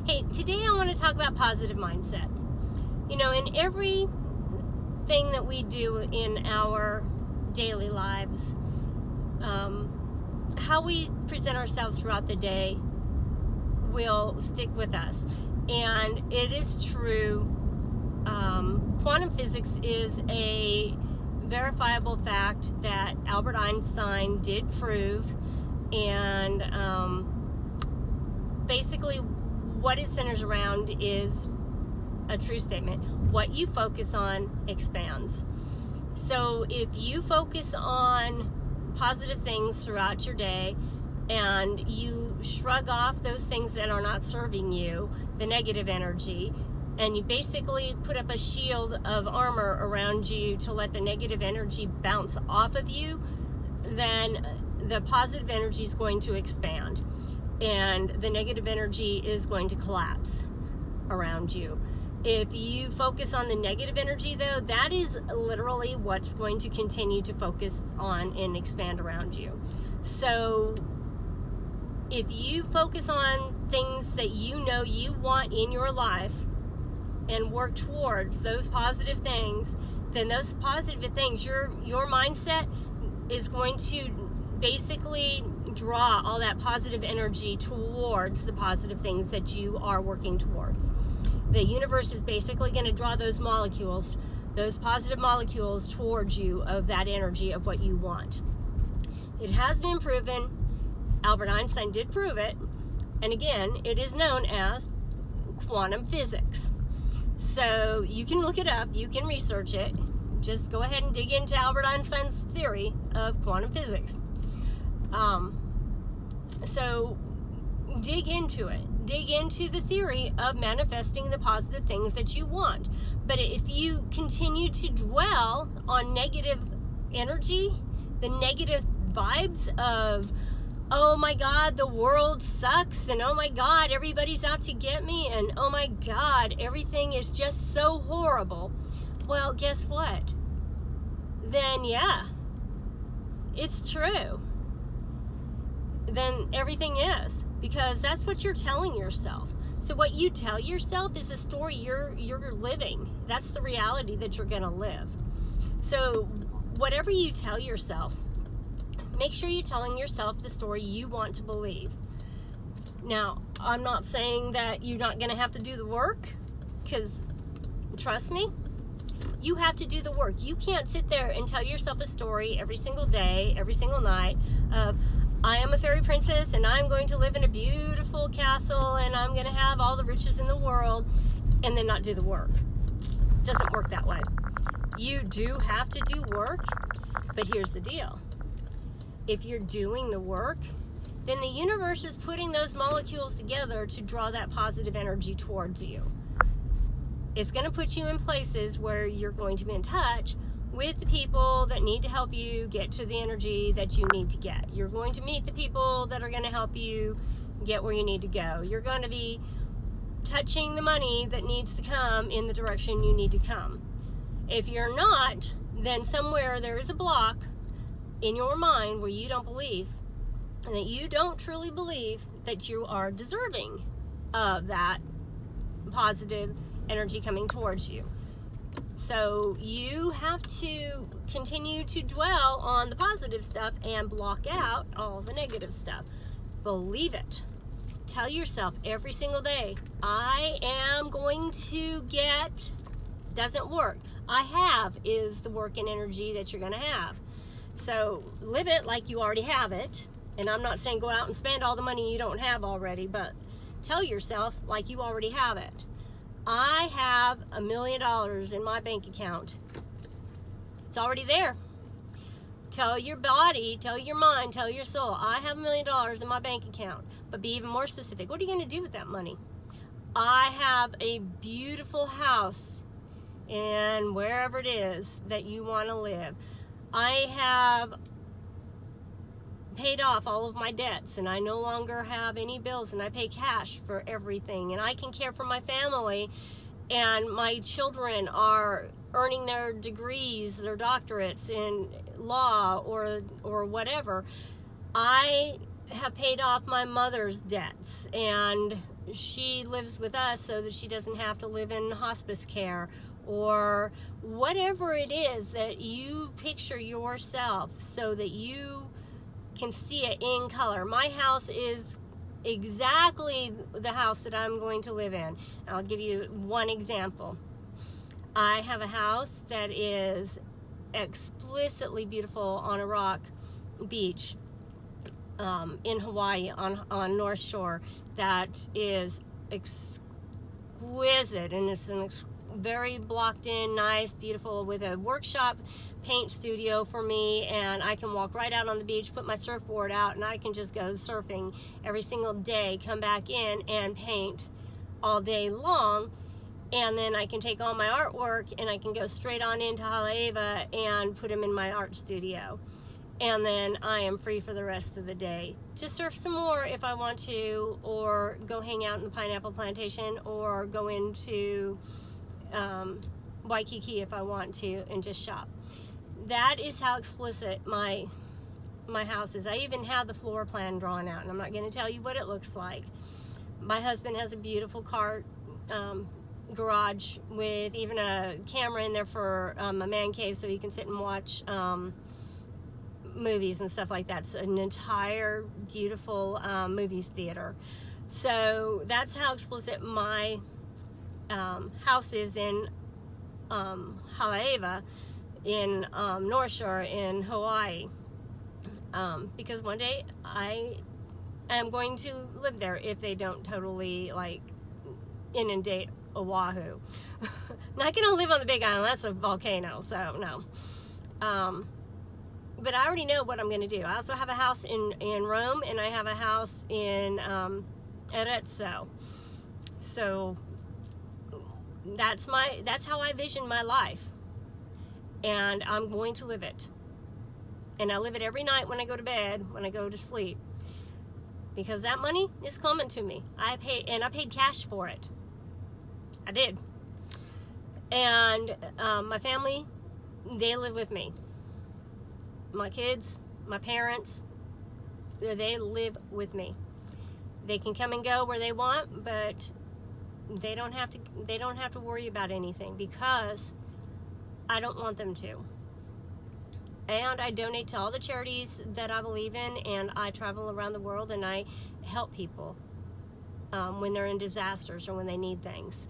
Hey, today I want to talk about positive mindset. You know, in everything that we do in our daily lives, how we present ourselves throughout the day will stick with us. And it is true, quantum physics is a verifiable fact that Albert Einstein did prove, and basically what it centers around is a true statement. What you focus on expands. So if you focus on positive things throughout your day and you shrug off those things that are not serving you, the negative energy, and you basically put up a shield of armor around you to let the negative energy bounce off of you, then the positive energy is going to expand and the negative energy is going to collapse around you. If you focus on the negative energy, though, that is literally what's going to continue to focus on and expand around you. So if you focus on things that you know you want in your life and work towards those positive things, then those positive things, your mindset is going to basically draw all that positive energy towards the positive things that you are working towards. The universe is basically going to draw those molecules, those positive molecules towards you of that energy of what you want. It has been proven. Albert Einstein did prove it. And again, it is known as quantum physics. So you can look it up, you can research it. Just go ahead and dig into Albert Einstein's theory of quantum physics. So dig into it. Dig into the theory of manifesting the positive things that you want. But if you continue to dwell on negative energy, the negative vibes of, oh my God, the world sucks, and oh my God, everybody's out to get me, and oh my God, everything is just so horrible. Well, guess what? Then yeah, it's true. Then everything is, because that's what you're telling yourself. So what you tell yourself is the story you're living. That's the reality that you're going to live. So whatever you tell yourself, make sure you're telling yourself the story you want to believe. Now, I'm not saying that you're not going to have to do the work, because trust me, you have to do the work. You can't sit there and tell yourself a story every single day, every single night of, I am a fairy princess and I'm going to live in a beautiful castle and I'm going to have all the riches in the world, and then not do the work. It doesn't work that way. You do have to do work, but here's the deal. If you're doing the work, then the universe is putting those molecules together to draw that positive energy towards you. It's going to put you in places where you're going to be in touch with the people that need to help you get to the energy that you need to get. You're going to meet the people that are going to help you get where you need to go. You're going to be touching the money that needs to come in the direction you need to come. If you're not, then somewhere there is a block in your mind where you don't believe, and that you don't truly believe that you are deserving of that positive energy coming towards you. So you have to continue to dwell on the positive stuff and block out all the negative stuff. Believe it. Tell yourself every single day, I am going to get, doesn't work. I have is the work and energy that you're going to have. So live it like you already have it. And I'm not saying go out and spend all the money you don't have already, but tell yourself like you already have it. I have $1 million in my bank account. It's already there. Tell your body, tell your mind, tell your soul, I have $1 million in my bank account. But be even more specific. What are you going to do with that money? I have a beautiful house in wherever it is that you want to live. I have paid off all of my debts and I no longer have any bills and I pay cash for everything and I can care for my family and my children are earning their degrees, their doctorates in law or whatever. I have paid off my mother's debts and she lives with us so that she doesn't have to live in hospice care, or whatever it is that you picture yourself so that you can see it in color. My house is exactly the house that I'm going to live in. I'll give you one example. I have a house that is explicitly beautiful on a rock beach in Hawaii on North Shore. That is exquisite, and it's very blocked in, nice, beautiful, with a workshop paint studio for me, and I can walk right out on the beach, put my surfboard out, and I can just go surfing every single day, come back in and paint all day long. And then I can take all my artwork and I can go straight on into Haleiwa and put them in my art studio. And then I am free for the rest of the day to surf some more if I want to, or go hang out in the pineapple plantation, or go into Waikiki if I want to and just shop. That is how explicit my house is. I even have the floor plan drawn out, and I'm not going to tell you what it looks like. My husband has a beautiful car garage with even a camera in there for a man cave so he can sit and watch movies and stuff like that. It's an entire beautiful movies theater. So that's how explicit my house is in Haleiwa in North Shore in Hawaii, because one day I am going to live there if they don't totally like inundate Oahu. Not gonna live on the Big Island, that's a volcano, so no. But I already know what I'm gonna do. I also have a house in Rome, and I have a house in Arezzo. So that's how I vision my life, and I'm going to live it. And I live it every night when I go to bed, when I go to sleep, because that money is coming to me. I paid cash for it. I did. And my family, they live with me. My kids, my parents, they live with me. They can come and go where they want, but they don't have to worry about anything, because I don't want them to. And I donate to all the charities that I believe in, and I travel around the world and I help people when they're in disasters or when they need things.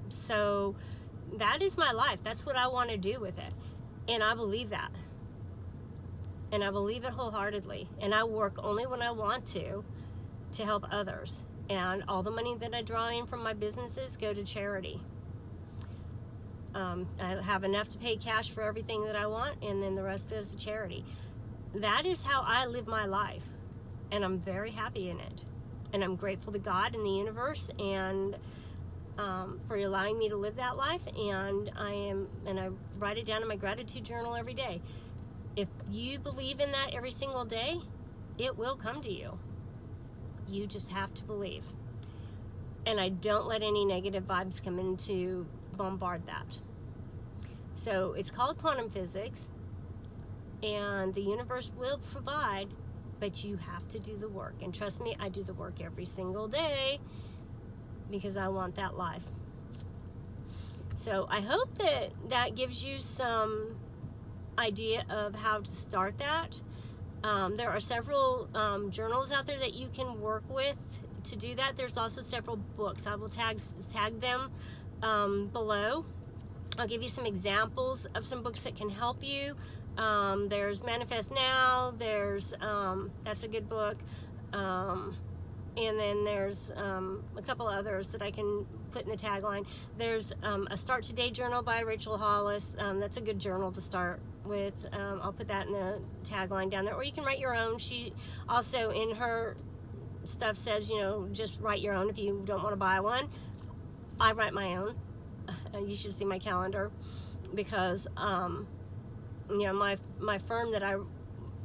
So that is my life. That's what I want to do with it. And I believe that. And I believe it wholeheartedly. And I work only when I want to help others. And all the money that I draw in from my businesses go to charity. I have enough to pay cash for everything that I want, and then the rest goes to charity. That is how I live my life. And I'm very happy in it. And I'm grateful to God and the universe, and for allowing me to live that life. And I write it down in my gratitude journal every day. If you believe in that every single day, it will come to you. You just have to believe. And I don't let any negative vibes come in to bombard that. So it's called quantum physics, and the universe will provide, but you have to do the work. And trust me, I do the work every single day, because I want that life. So I hope that gives you some idea of how to start that. There are several journals out there that you can work with to do that. There's also several books. I will tag them below. I'll give you some examples of some books that can help you. There's Manifest Now. There's that's a good book. And then there's a couple others that I can put in the tagline. There's a Start Today journal by Rachel Hollis. That's a good journal to start with. I'll put that in the tagline down there. Or you can write your own. She also, in her stuff, says, just write your own if you don't want to buy one. I write my own. You should see my calendar, because my firm that I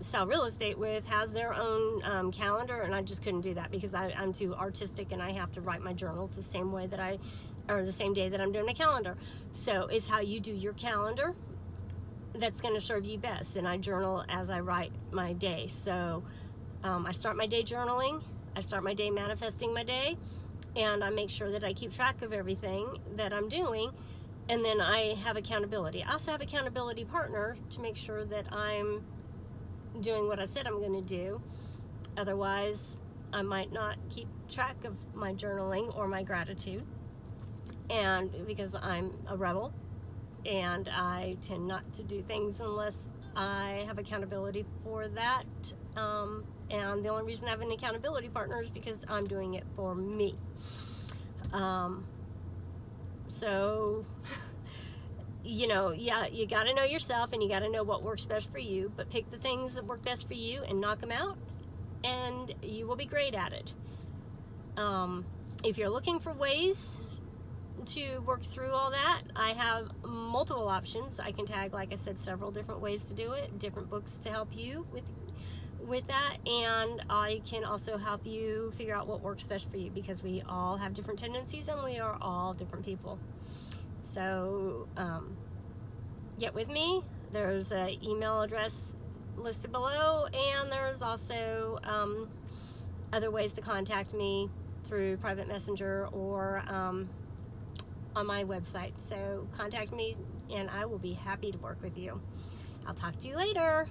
sell real estate with has their own calendar, and I just couldn't do that because I'm too artistic, and I have to write my journal the same way the same day that I'm doing my calendar. So it's how you do your calendar that's going to serve you best. And I journal as I write my day. So I start my day journaling. I start my day manifesting my day, and I make sure that I keep track of everything that I'm doing, and then I have accountability. I also have accountability partner to make sure that I'm doing what I said I'm going to do. Otherwise, I might not keep track of my journaling or my gratitude, and because I'm a rebel and I tend not to do things unless I have accountability for that. And the only reason I have an accountability partner is because I'm doing it for me. So, you know, yeah, you got to know yourself, and you got to know what works best for you, but pick the things that work best for you and knock them out, and you will be great at it. If you're looking for ways to work through all that, I have multiple options. I can tag, like I said, several different ways to do it, different books to help you with that, and I can also help you figure out what works best for you, because we all have different tendencies and we are all different people. So get with me. There's an email address listed below, and there's also other ways to contact me through private messenger or on my website. So contact me and I will be happy to work with you. I'll talk to you later.